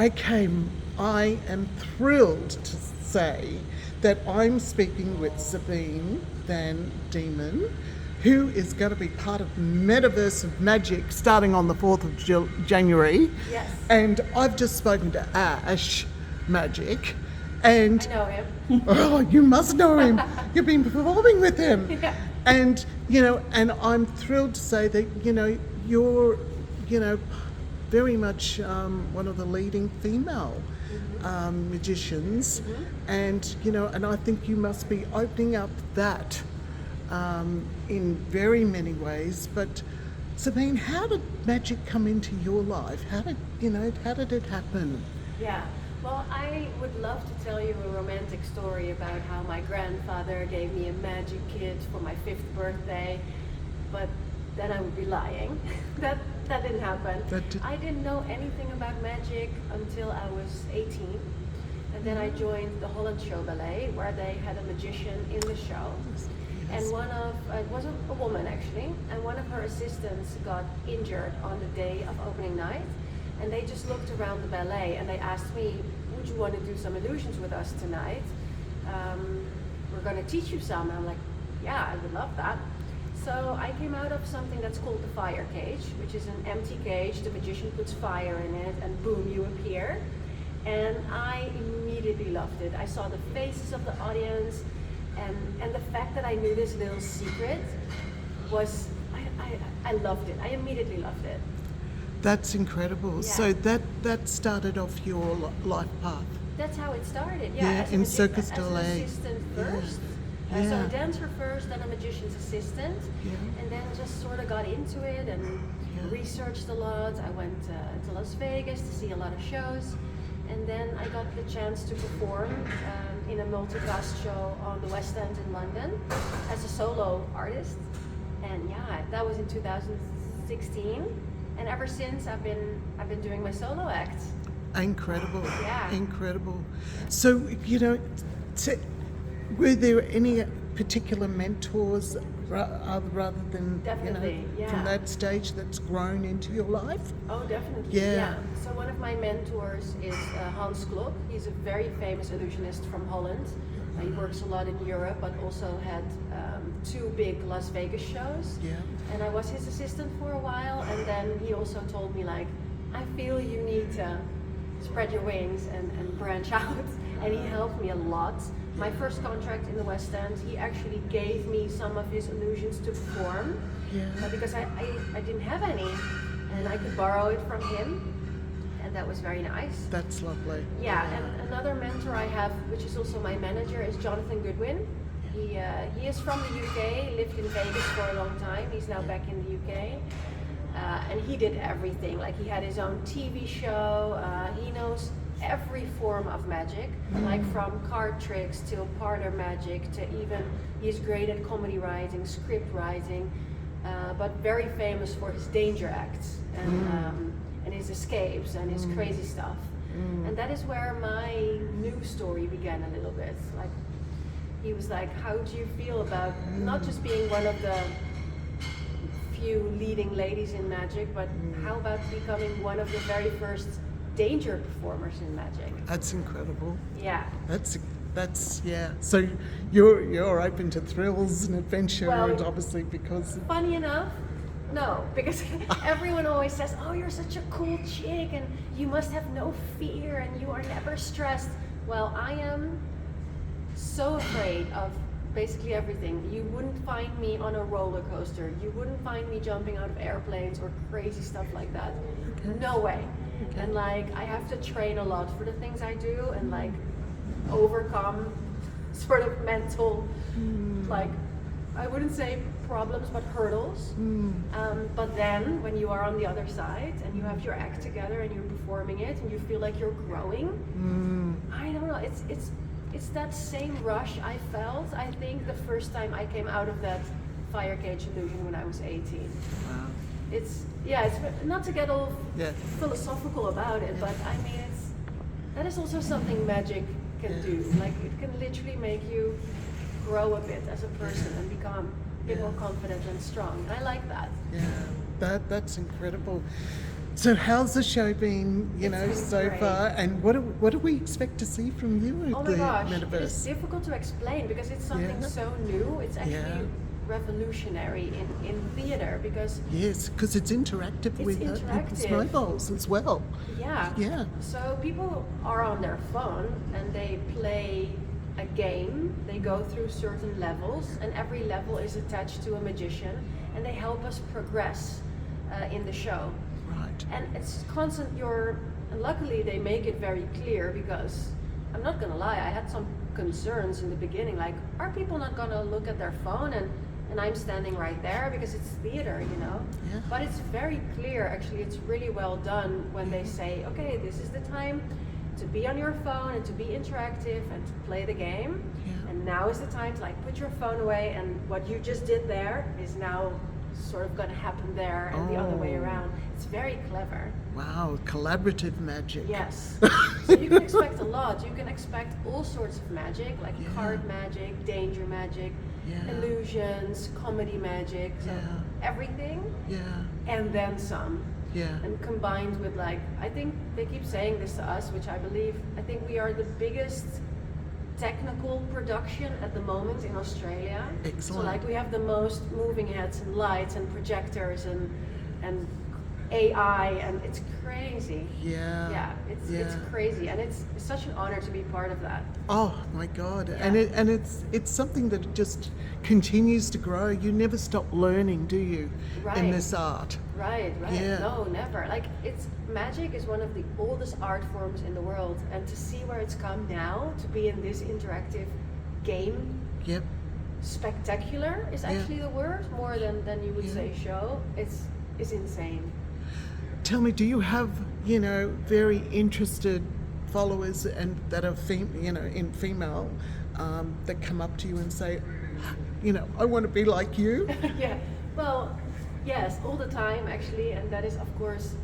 Okay, I am thrilled to say that I'm speaking with Sabine van Diemen, who is going to be part of Metaverse of Magic starting on the 4th of January. Yes. And I've just spoken to Ash Magic. And I know him. oh, you must know him. You've been performing with him. Yeah. And, and I'm thrilled to say that, you're, very much one of the leading female magicians. And, and I think you must be opening up that in very many ways. But Sabine, how did magic come into your life? How did it happen? Yeah. Well, I would love to tell you a romantic story about how my grandfather gave me a magic kit for my 5th birthday, but then I would be lying. That didn't happen. I didn't know anything about magic until I was 18. And then I joined the Holland Show Ballet, where they had a magician in the show. And it was a woman actually, and one of her assistants got injured on the day of opening night. And they just looked around the ballet and they asked me, would you want to do some illusions with us tonight? We're going to teach you some. And I'm like, yeah, I would love that. So I came out of something that's called the fire cage, which is an empty cage. The magician puts fire in it and boom, you appear. And I immediately loved it. I saw the faces of the audience and the fact that I knew this little secret was, I loved it. I immediately loved it. That's incredible. Yeah. So that started off your life path. That's how it started, Yeah, in Cirque du Soleil. As an assistant first. Yeah. So a dancer first, then a magician's assistant. Yeah. And then just sort of got into it and researched a lot. I went to Las Vegas to see a lot of shows. And then I got the chance to perform in a multicast show on the West End in London as a solo artist. And yeah, that was in 2016. And ever since, I've been doing my solo act. Incredible. Yeah. Incredible. So, were there any particular mentors rather than Definitely, from that stage that's grown into your life? Oh, definitely. Yeah. So one of my mentors is Hans Klok. He's a very famous illusionist from Holland. He works a lot in Europe, but also had 2 big Las Vegas shows. Yeah. And I was his assistant for a while, and then he also told me, like, I feel you need to spread your wings and branch out. And he helped me a lot. My first contract in the West End, he actually gave me some of his illusions to perform. Yeah. Because I didn't have any, and I could borrow it from him. And that was very nice. That's lovely. Yeah, and another mentor I have, which is also my manager, is Jonathan Goodwin. He is from the UK, lived in Vegas for a long time. He's now back in the UK. And he did everything. Like, he had his own TV show. He knows every form of magic, like from card tricks to parlor magic to even, he's great at comedy writing, script writing, but very famous for his danger acts and his escapes and his crazy stuff. And that is where my new story began a little bit. Like, he was like, how do you feel about not just being one of the few leading ladies in magic, but how about becoming one of the very first danger performers in magic? That's incredible. Yeah. That's yeah. So you're open to thrills and adventure, Well, and obviously because Funny enough, no, because everyone always says, oh, you're such a cool chick and you must have no fear and you are never stressed. Well, I am so afraid of basically everything. You wouldn't find me on a roller coaster. You wouldn't find me jumping out of airplanes or crazy stuff like that. Okay. No way. Okay. And like, I have to train a lot for the things I do and like overcome sort of mental, like, I wouldn't say problems, but hurdles. But then when you are on the other side and you have your act together and you're performing it and you feel like you're growing, I don't know, it's that same rush I felt, I think, the first time I came out of that fire cage illusion when I was 18. wow. It's not to get all philosophical about it, but I mean, that is also something magic can do. Like, it can literally make you grow a bit as a person and become a bit more confident and strong. And I like that. Yeah, that's incredible. So how's the show been, It's been so great. far? And what do we expect to see from you at Oh the my gosh, it is Metaverse? difficult to explain because it's something Yeah. so new. It's actually Yeah. revolutionary in theater because Yes, because it's interactive It's with interactive. mobiles as well. yeah. Yeah. So people are on their phone and they play a game. They go through certain levels, and every level is attached to a magician, and they help us progress in the show. Right. And it's constant. And luckily they make it very clear because I'm not gonna lie, I had some concerns in the beginning, like, are people not gonna look at their phone and I'm standing right there because it's theater, Yeah. But it's very clear, actually, it's really well done when they say, okay, this is the time to be on your phone and to be interactive and to play the game. Yeah. And now is the time to put your phone away, and what you just did there is now sort of gonna happen there and the other way Oh. around. It's very clever. Wow, collaborative magic. Yes. So you can expect a lot. You can expect all sorts of magic, like Yeah. card magic, danger magic, Yeah. illusions, comedy magic, so Yeah. everything, Yeah. and then some. Yeah. And combined with I think they keep saying this to us, which I believe, I think we are the biggest technical production at the moment in Australia. Excellent. So we have the most moving heads and lights and projectors and AI, and it's crazy. Yeah. Yeah, it's crazy, and it's such an honor to be part of that. Oh my God! Yeah. And it's something that just continues to grow. You never stop learning, do you? In Right. this art. Right. Yeah. No, never. Magic is one of the oldest art forms in the world, and to see where it's come now, to be in this interactive game, Yep. spectacular is Yeah. actually the word, more than you would Yeah. say show. It's insane. Tell me, do you have very interested followers and that are in female that come up to you and say, I want to be like you? Yeah. Well, yes, all the time actually, and that is of course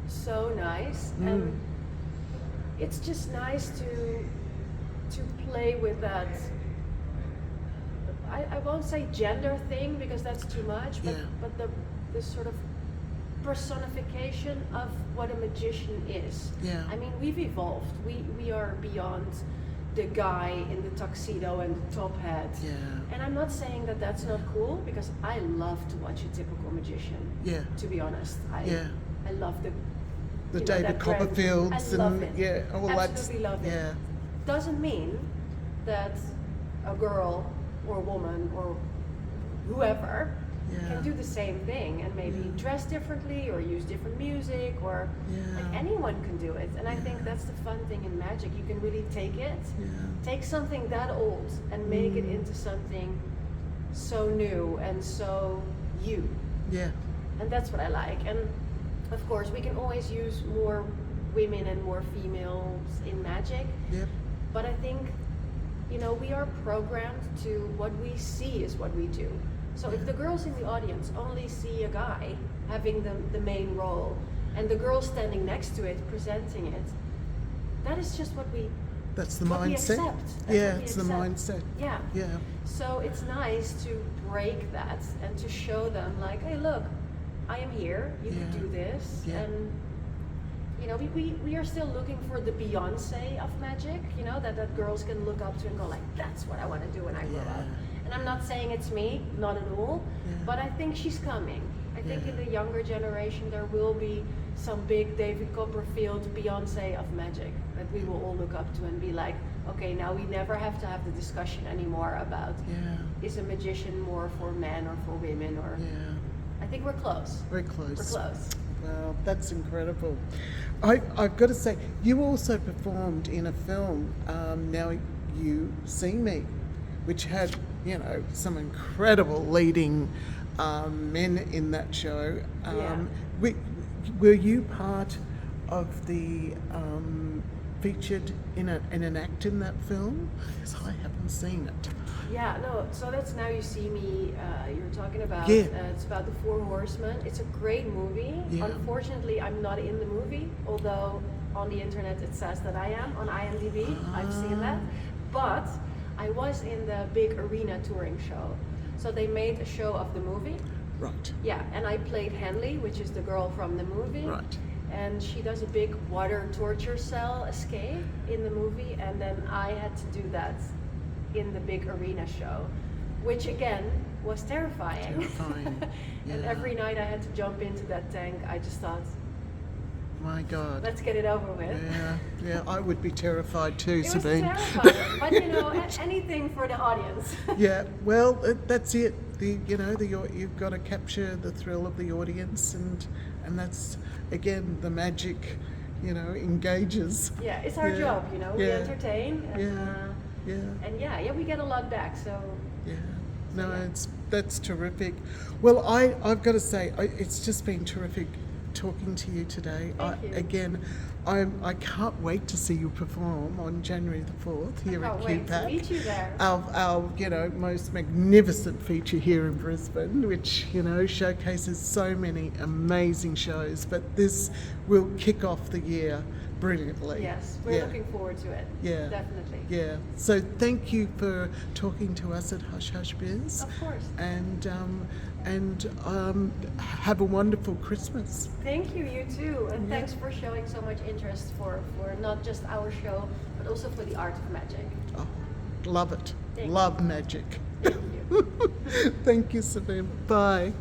so nice. And it's just nice to play with that. I won't say gender thing because that's too much, Yeah. but the sort of personification of what a magician is. Yeah. I mean, we've evolved. We are beyond the guy in the tuxedo and the top hat. Yeah. And I'm not saying that that's not cool, because I love to watch a typical magician. Yeah. To be honest, Yeah. I love The that David grand- Copperfields I love and it. yeah, all that. Absolutely love it. Yeah. Doesn't mean that a girl or a woman or whoever Yeah. can do the same thing and maybe Yeah. dress differently or use different music, or Yeah. anyone can do it. And I think Yeah. that's the fun thing in magic. You can really take it, Yeah. take something that old and make it into something so new and so you. Yeah. And that's what I like. And of course, we can always use more women and more females in magic. Yep. But I think, we are programmed to what we see is what we do. So if the girls in the audience only see a guy having the main role and the girl standing next to it presenting it, that is just what we That's the what we mindset. accept. That's Yeah, what we it's the accept. mindset. Yeah. Yeah. So it's nice to break that and to show them hey, look, I am here. You Yeah. can do this. Yeah. And we are still looking for the Beyonce of magic. That girls can look up to and go that's what I want to do when I grow Yeah. up. And I'm not saying it's me, not at all. Yeah. But I think she's coming. I think Yeah. in the younger generation there will be some big David Copperfield Beyonce of magic that we will all look up to and be okay, now we never have to have the discussion anymore about Yeah. is a magician more for men or for women, or Yeah. I think we're close. Very close. We're close. Wow, that's incredible. I've got to say, you also performed in a film, Now You See Me, which had, some incredible leading men in that show. Yeah. Were you part of the featured in an act in that film? Because I haven't seen it. Yeah, no, so that's Now You See Me, you're talking about. Yeah. It's about the Four Horsemen. It's a great movie. Yeah. Unfortunately, I'm not in the movie, although on the internet it says that I am, on IMDb. I've seen that. But I was in the big arena touring show. So they made a show of the movie. Right. Yeah, and I played Henley, which is the girl from the movie. Right. and she does a big water torture cell escape in the movie, and then I had to do that in the big arena show, which again was terrifying. And Yeah. every night I had to jump into that tank. I just thought, My God. let's get it over with. Yeah, I would be terrified too, It was Sabine. terrifying, but you know, anything for the audience. Yeah, well, that's it. You've got to capture the thrill of the audience, and that's again the magic, engages. Yeah, it's our Yeah, job, you know. We yeah, entertain, and Yeah. we get a lot back. So Yeah. No, yeah. that's terrific. Well, I've got to say, it's just been terrific talking to you today. Thank you. Again, I can't wait to see you perform on January the 4th here I at can't wait to Qpac. meet you there. Our most magnificent feature here in Brisbane, which showcases so many amazing shows. But this will kick off the year brilliantly. Yes, we're looking forward to it. Yeah. Definitely. Yeah. So thank you for talking to us at Hush Hush Biz. Of course. And have a wonderful Christmas. Thank you, you too. And Yeah. thanks for showing so much interest for not just our show, but also for the art of magic. Oh, love it. Thank you. Love magic. Thank you. Thank you, Sabine. Bye.